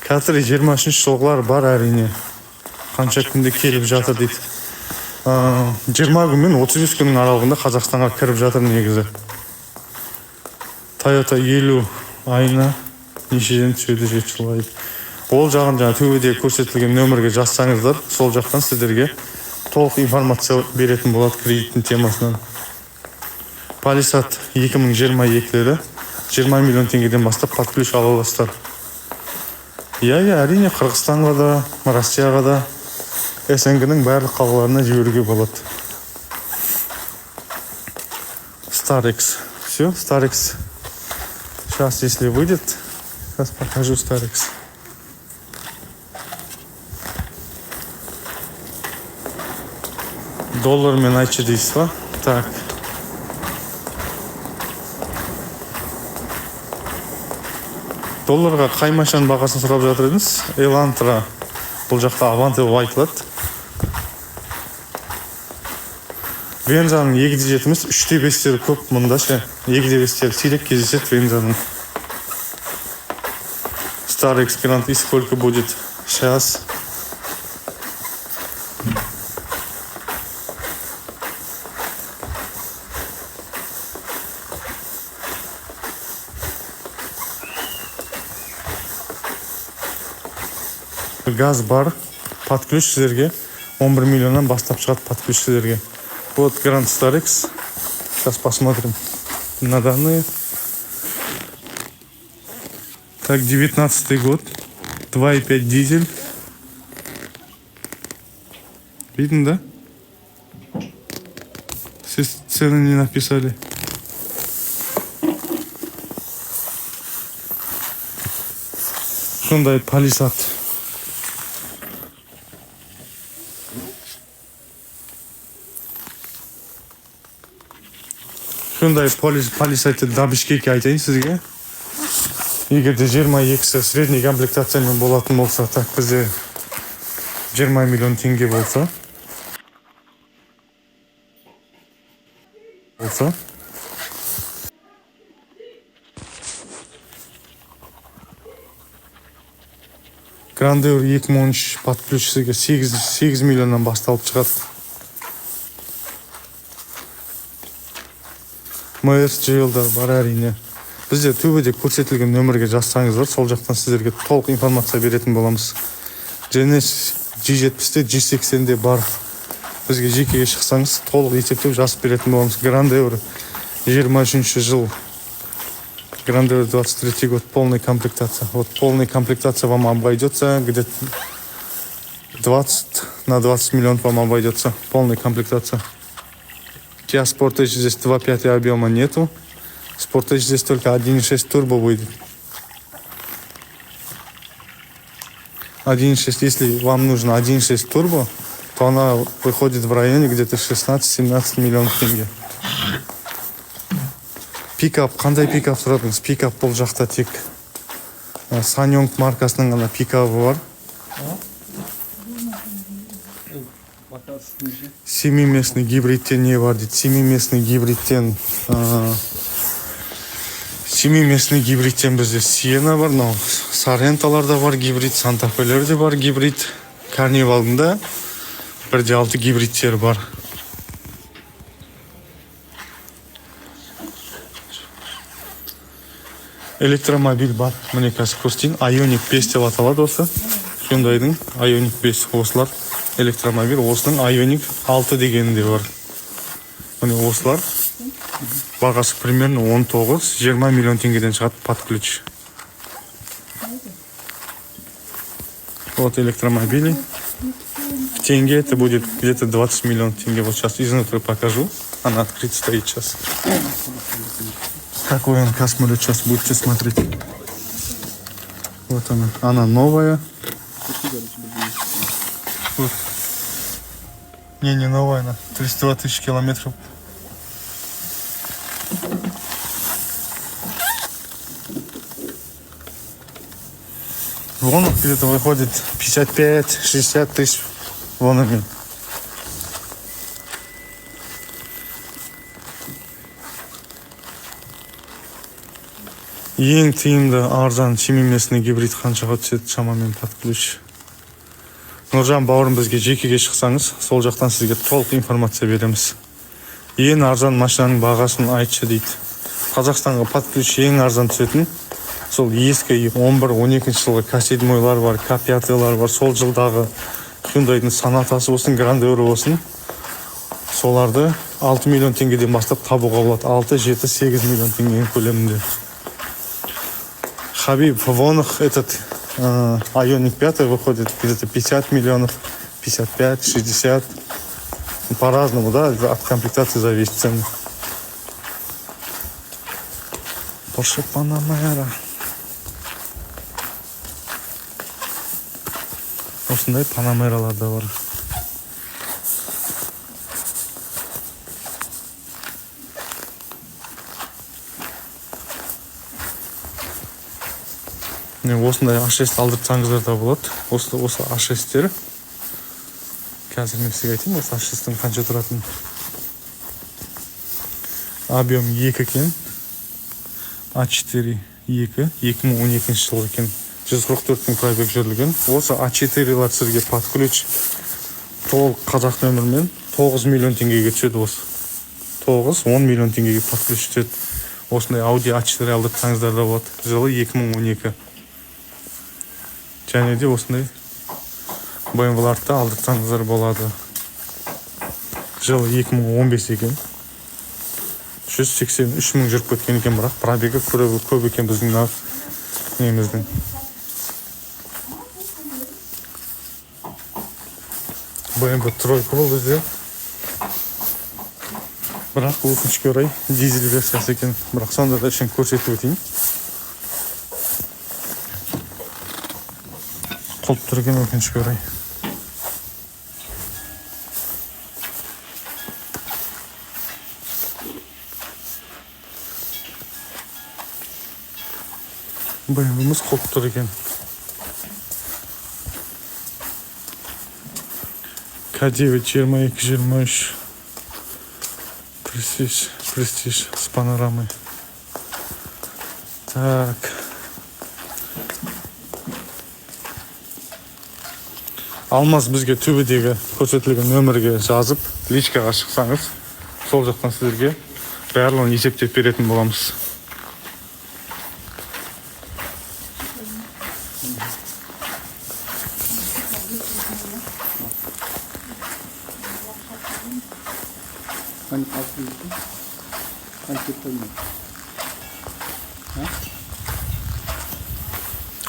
Қазір 23 жылғылар бар әрине. Қанша күнде келіп жатыр дейді. 20 күн мен 35 күннің аралығында Қазақстанға кіріп жатыр негізі. Toyota 50 айына нешеден түседі 7 жылға дейді. Ол жағын жаңа төбеде көрсетілген нөмірге жазсаңыздар, сол жақтан сіздерге толық информация беретін болады кредиттің темасынан. Palisade 2022-лері 20 миллион теңгеден бастап под ключ ала аласыздар. Әрине Қырғызстанға да, Россияға да, СНГ-ның барлық қалаларына жіберуге болады. Starex. Все, Starex. Сейчас, если выйдет, сейчас покажу Starex. Доллармен айтшы дейсіз ба? Так. Долларға қай машинаның бағасын сұрап жатыр едіңіз? Elantra. Бұл жақта Avante деп айтылады. Вензаның 2.7 емес, 3.5-тері көп мұнда ше. 2.5-тері сирек кездеседі Вензаның. Starex Grand и сколько будет? Сейчас. Газ бар, под ключ сіздерге 11 миллионнан бастап шығады под ключ сіздерге. Вот Grand Starex. Сейчас посмотрим на данные. Так, 19 год. 2.5 дизель. Видно, да? Все цены не написали. Hyundai Palisade. Hyundai Palisade да Бишкекке айтайын сізге. Егерде 22-сі средний комплектациямен болатын болса, так бізде 20 миллион теңге болса. Grandeur 2013 под ключ сізге 8 миллионнан басталып шығады. МРС жиылдар бар әрине. Бізде төбеде көрсетілген нөмірге жазсаңыздар, сол жақтан сіздерге толық информация беретін боламыз. Және G70-те, G80-де бар. Бізге жекеге шықсаңыз, толық есептеп жазып беретін боламыз. Grandeur 23 жыл. Grandeur 23 год, полная комплектация. Вот полная комплектация вам обойдется где-то 20 на 20 миллионов вам обойдется. Полная комплектация. Kia Sportage здесь 2.5 объема нету. Sportage здесь только 1.6 турбо выйдет. 1.6, если вам нужно 1.6 турбо, то она выходит в районе где-то 16-17 миллионов тенге. Пикап, қандай пикап сұрадыңыз? Пикап бұл жақта тек Sanyong маркасының ғана пикабы бар. 7-местный гибридтен не бар дейді. 7-местный гибридтен 7-местный гибридтен бізде Sienna бар, Sorento-ларда бар гибрид, Santa Fe-лерде бар гибрид, Carnival-да 1.6 гибридтер бар. Электромобиль бар. Міне қазір көрсетейін. Ioniq 5 деп аталады осы. Hyundai'дың Ioniq 5 осылар. Электромобиль, осының Ioniq 6 дегені де бар. Міне осылар. Бағасы примерно 19-20 миллион теңгеден шығады под ключ. Вот электромобили. В тенге это будет где-то 20 миллионов тенге. Вот сейчас изнутри покажу. Она открыта стоит сейчас. Какой он космолет сейчас будете смотреть. Вот она новая. Вот. Не новая она. 32 тысячи километров. Вон где-то выходит 55-60 тысяч вонами. Ең тиімді арзан шимемесіне гибрид қаншаға түседі шамамен под ключ? Нұржан бауырым, бізге жекеге шықсаңыз, сол жақтан сізге толық информация береміз. Ең арзан машинаның бағасын айтшы дейді. Қазақстанға под ключ ең арзан түсетін сол ескі 11-12 жылғы К7-лар бар, К5-лар бар, сол жылдағы Hyundai'дың Sonatасы болсын, Grand Euro болсын. Соларды 6 миллион теңгеден бастап табуға болады. 6-7-8 миллион теңгенің көлемінде. Хабиб, вон этот Ioniq 5 выходит где-то 50 миллионов, 55, 60. По-разному, да, от комплектации зависит цены. Porsche Panamera. Осындай Panamera'лар да бар. Осындай А6 алдырсаңыздар да болады. Осы А6-тер. Қазір мен сізге айтайын, осы А6-тің қанша тұратын. Объем 2 екен. А4 2, 2012 жылы екен. 144 мың пробег жүрілген. Осы А4-лар сізге под ключ толық қазақ нөмірмен 9 миллион теңгеге түседі осы. 9-10 миллион теңгеге под ключ түседі. Осындай Audi A4 алдырсаңыздар да болады. Жылы 2012. Және де осындай BMW-ларды алдырсаңыздар болады. Жылы 2015 екен. 183 мың жүріп кеткен екен, бірақ пробегі көп екен біздің неміздің. BMW тройка бұл бізде. Бірақ өкінішке орай дизель версиясы екен. Бірақ сонда да үшін көрсетіп өтейін. Құлып тұр екен өкінішке орай. BMW-міз құлып тұр екен. К9 22-23. Престиж с панорамой. Так. Алмаз бізге төбедегі көрсетілген нөмірге жазып, личкаға шықсаңыз, сол жақтан сіздерге барлығын есептеп беретін боламыз.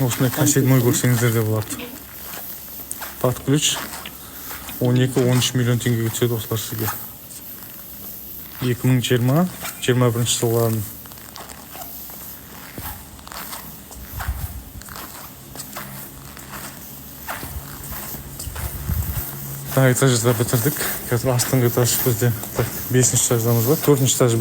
Осындай К7 көрсеңіздер де болады. Под ключ 12-13 миллион теңгеге түседі осылар сізге. 2020-21 жылғарын. Этажда бітірдік. Қазір астыңғы этаж бізде 5-ші этаждамыз бар. 4-ші этаж